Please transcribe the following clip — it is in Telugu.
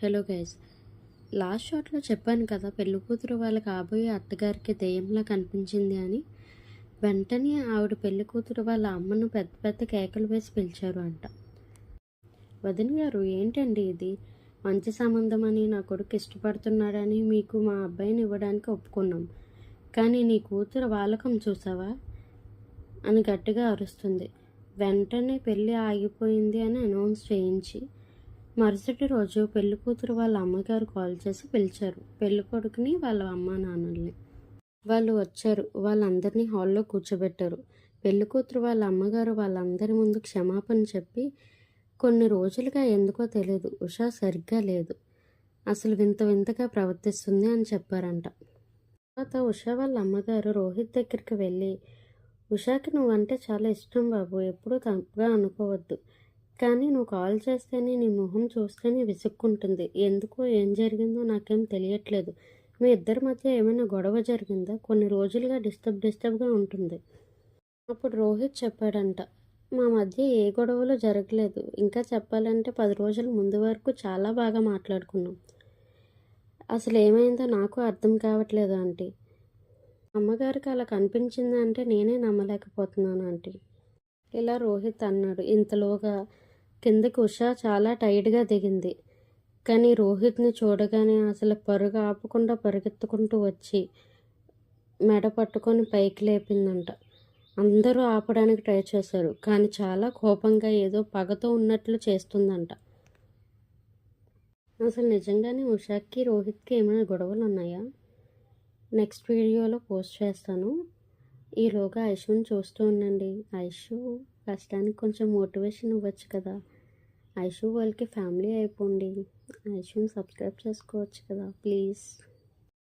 హలో గైస్, లాస్ట్ షాట్లో చెప్పాను కదా పెళ్లి కూతురు వాళ్ళ కాబోయే అత్తగారికి దెయ్యంలా కనిపించింది అని. వెంటనే ఆవిడ పెళ్లి కూతురు వాళ్ళ అమ్మను పెద్ద పెద్ద కేకలు వేసి పిలిచారు అంట. వదిన గారు, ఏంటండి ఇది? మంచి సంబంధం అని నా కొడుకు ఇష్టపడుతున్నాడని మీకు మా అబ్బాయిని ఇవ్వడానికి ఒప్పుకున్నాం, కానీ నీ కూతురు వాలకం చూసావా అని గట్టిగా అరుస్తుంది. వెంటనే పెళ్ళి ఆగిపోయింది అని అనౌన్స్ చేయించి మరుసటి రోజు పెళ్లి కూతురు వాళ్ళ అమ్మగారు కాల్ చేసి పిలిచారు పెళ్లి కొడుకుని, వాళ్ళ అమ్మ నాన్నల్ని. వాళ్ళు వచ్చారు. వాళ్ళందరినీ హాల్లో కూర్చోబెట్టారు. పెళ్లి కూతురు వాళ్ళ అమ్మగారు వాళ్ళందరి ముందు క్షమాపణ చెప్పి, కొన్ని రోజులుగా ఎందుకో తెలియదు ఉషా సరిగ్గా లేదు, అసలు వింత వింతగా ప్రవర్తిస్తుంది అని చెప్పారంట. తర్వాత ఉషా వాళ్ళ అమ్మగారు రోహిత్ దగ్గరికి వెళ్ళి, ఉషాకి నువ్వంటే చాలా ఇష్టం బాబు, ఎప్పుడూ తప్పుగా అనుకోవద్దు, కానీ నువ్వు కాల్ చేస్తేనే నీ మొహం చూస్తేనే విసుక్కుంటుంది, ఎందుకో ఏం జరిగిందో నాకేం తెలియట్లేదు, మీ ఇద్దరి మధ్య ఏమైనా గొడవ జరిగిందా, కొన్ని రోజులుగా డిస్టర్బ్గా ఉంటుంది. అప్పుడు రోహిత్ చెప్పాడంట, మా మధ్య ఏ గొడవలు జరగలేదు, ఇంకా చెప్పాలంటే 10 రోజుల ముందు వరకు చాలా బాగా మాట్లాడుకున్నాం, అసలు ఏమైందో నాకు అర్థం కావట్లేదు ఆంటీ, అమ్మగారికి అలా కనిపించింది అంటే నేనే నమ్మలేకపోతున్నాను ఆంటీ, ఇలా రోహిత్ అన్నాడు. ఇంతలోగా కిందకి ఉషా చాలా టైట్గా దిగింది, కానీ రోహిత్ని చూడగానే అసలు పరుగు ఆపకుండా పరిగెత్తుకుంటూ వచ్చి మెడ పట్టుకొని పైకి లేపిందంట. అందరూ ఆపడానికి ట్రై చేశారు, కానీ చాలా కోపంగా ఏదో పగతో ఉన్నట్లు చేస్తుందంట. అసలు నిజంగానే ఉషాకి రోహిత్కి ఏమైనా గొడవలు ఉన్నాయా? నెక్స్ట్ వీడియోలో పోస్ట్ చేస్తాను. ఈలోగా ఐషుని చూస్తూ ఉండండి. ఐషు కష్టానికి కొంచెం మోటివేషన్ ఇవ్వచ్చు కదా. ఐషు వాళ్ళకి ఫ్యామిలీ అయిపోండి. ఐషుని సబ్స్క్రైబ్ చేసుకోవచ్చు కదా ప్లీజ్.